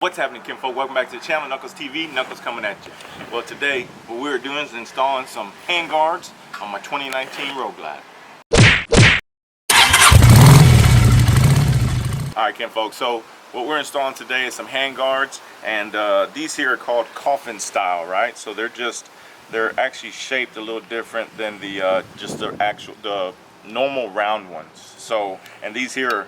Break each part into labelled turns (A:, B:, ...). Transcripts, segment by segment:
A: What's happening, kinfolk? Welcome back to the channel, Knuckles TV. Knuckles coming at you. Well, today what we're doing is installing some hand guards on my 2019 Road Glide. Alright, kinfolk, so what we're installing today is some hand guards, and these here are called Coffin style, right? So they're actually shaped a little different than the the normal round ones. So, and these here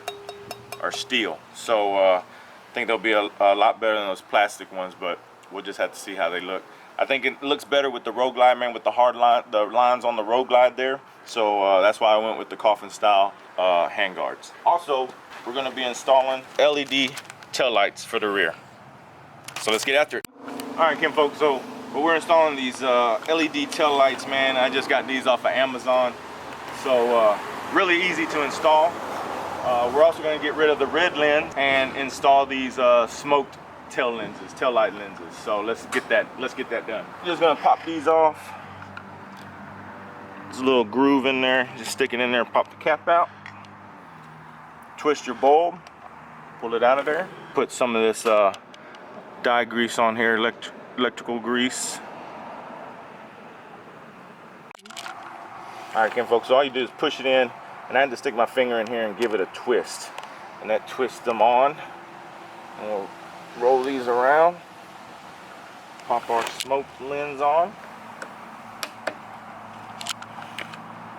A: are steel. So I think they'll be a lot better than those plastic ones, but we'll just have to see how they look. I think it looks better with the Road Glide, man, with the lines on the Road Glide there. So that's why I went with the Coffin style hand guards. Also, we're going to be installing LED tail lights for the rear. So let's get after it. All right, kinfolk, so we're installing these LED tail lights, man. I just got these off of Amazon. So really easy to install. We're also going to get rid of the red lens and install these smoked tail light lenses. So let's get that done. Just going to pop these off. There's a little groove in there. Just stick it in there and pop the cap out. Twist your bulb, pull it out of there. Put some of this dye grease on here, electrical grease. All right, kinfolk, so all you do is push it in, and I had to stick my finger in here and give it a twist. And that twists them on. And we'll roll these around. Pop our smoked lens on.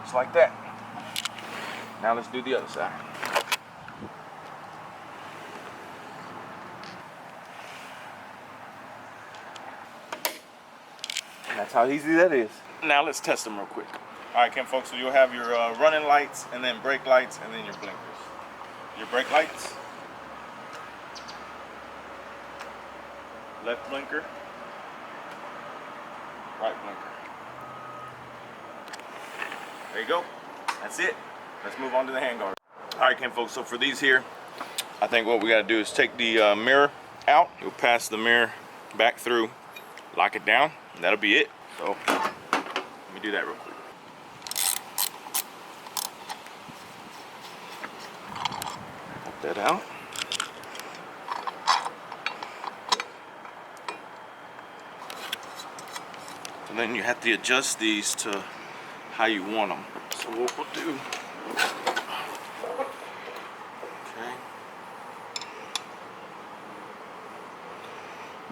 A: Just like that. Now let's do the other side. And that's how easy that is. Now let's test them real quick. All right, kinfolk, so you'll have your running lights, and then brake lights, and then your blinkers. Your brake lights, left blinker, right blinker. There you go. That's it. Let's move on to the handguard. All right, kinfolk, so for these here, I think what we got to do is take the mirror out. You'll pass the mirror back through, lock it down, and that'll be it. So let me do that real quick. That out. And then you have to adjust these to how you want them. So what we'll do, okay.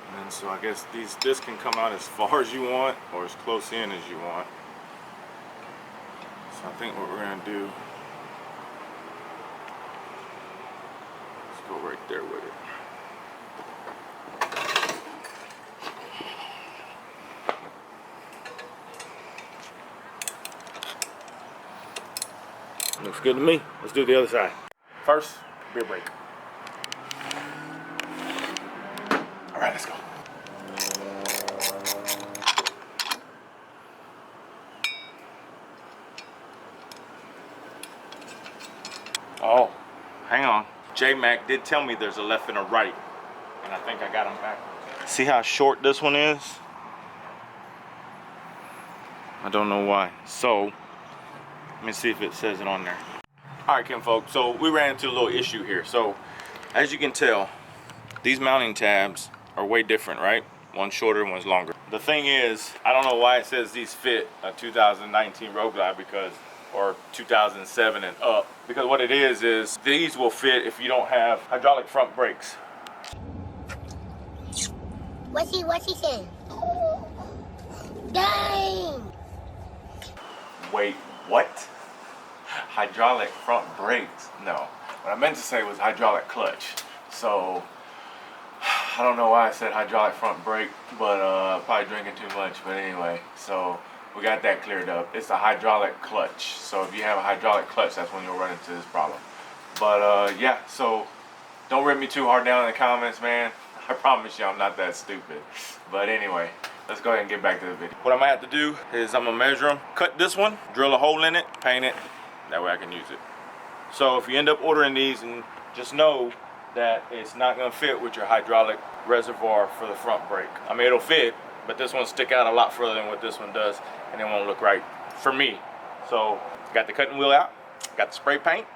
A: And then so I guess this can come out as far as you want or as close in as you want. So I think what we're gonna do, go right there with it. Looks good to me. Let's do the other side. First, rear brake. All right, let's go. Oh, hang on. J-Mac did tell me there's a left and a right, and I think I got them back. See how short this one is? I don't know why. So let me see if it says it on there. All right, kinfolk, so we ran into a little issue here. So as you can tell, these mounting tabs are way different, right? One's shorter, one's longer. The thing is, I don't know why it says these fit a 2019 Road Glide or 2007 and up, because what it is these will fit if you don't have hydraulic front brakes.
B: What's he saying? Dang!
A: Wait, what? Hydraulic front brakes? No. What I meant to say was hydraulic clutch. So I don't know why I said hydraulic front brake, but probably drinking too much. But anyway, so we got that cleared up. It's a hydraulic clutch. So if you have a hydraulic clutch, that's when you'll run into this problem. But yeah, so don't rip me too hard down in the comments, man. I promise you I'm not that stupid. But anyway, let's go ahead and get back to the video. What I might have to do is I'm gonna measure them, cut this one, drill a hole in it, paint it. That way I can use it. So if you end up ordering these, and just know that it's not gonna fit with your hydraulic reservoir for the front brake. I mean, it'll fit, but this one stick out a lot further than what this one does, and it won't look right for me. So got the cutting wheel out, got the spray paint,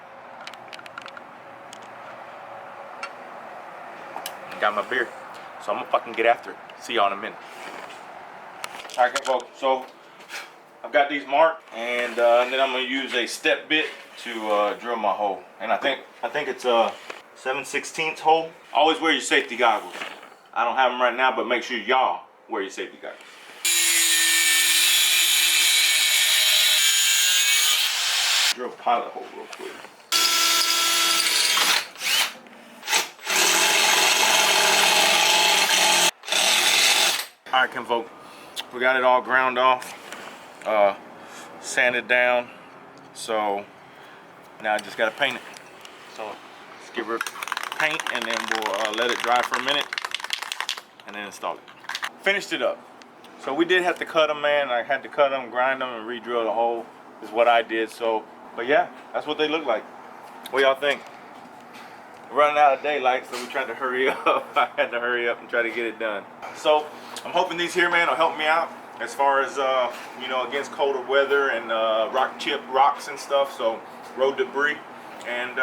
A: got my beer. So I'm gonna fucking get after it. See y'all in a minute. All right, folks. So I've got these marked, and then I'm gonna use a step bit to drill my hole. And I think it's a 7/16 hole. Always wear your safety goggles. I don't have them right now, but make sure y'all wear your safety goggles. Drill a pilot hole real quick. All right, kinfolk, we got it all ground off, sanded down, so now I just gotta paint it. So let's give her paint, and then we'll let it dry for a minute, and then install it. Finished it up. So we did have to cut them, man. I had to cut them, grind them, and re-drill the hole, is what I did. So, but yeah, that's what they look like. What y'all think? We're running out of daylight, so we tried to hurry up. I had to hurry up and try to get it done. So I'm hoping these here, man, will help me out as far as you know, against colder weather and rocks and stuff. So road debris, and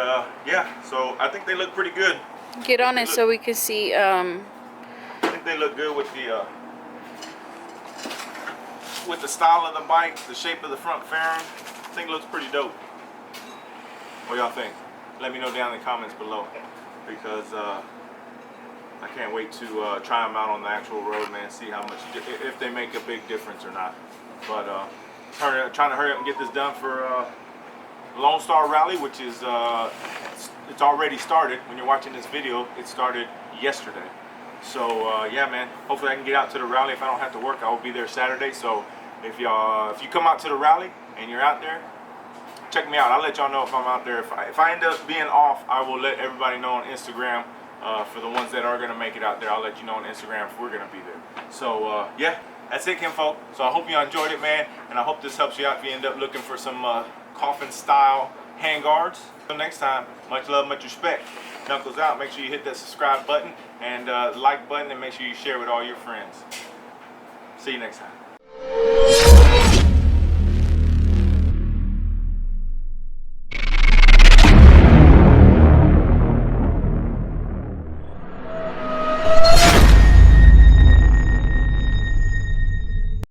A: yeah. So I think they look pretty good.
C: Get on it so we can see.
A: I think they look good with the style of the bike, the shape of the front fairing. I think it looks pretty dope. What y'all think? Let me know down in the comments below, because I can't wait to try them out on the actual road, man. See how much, if they make a big difference or not. But trying to hurry up and get this done for Lone Star Rally, which is it's already started. When you're watching this video, it started yesterday. So yeah, man. Hopefully I can get out to the rally. If I don't have to work, I will be there Saturday. So if you come out to the rally and you're out there, check me out. I'll let y'all know if I'm out there. If I end up being off, I will let everybody know on Instagram. For the ones that are gonna make it out there, I'll let you know on Instagram if we're gonna be there. So yeah, that's it, kinfolk. So I hope you enjoyed it, man, and I hope this helps you out if you end up looking for some Coffin style handguards. Until next time, much love, much respect. Knuckles out. Make sure you hit that subscribe button and like button, and make sure you share with all your friends. See you next time.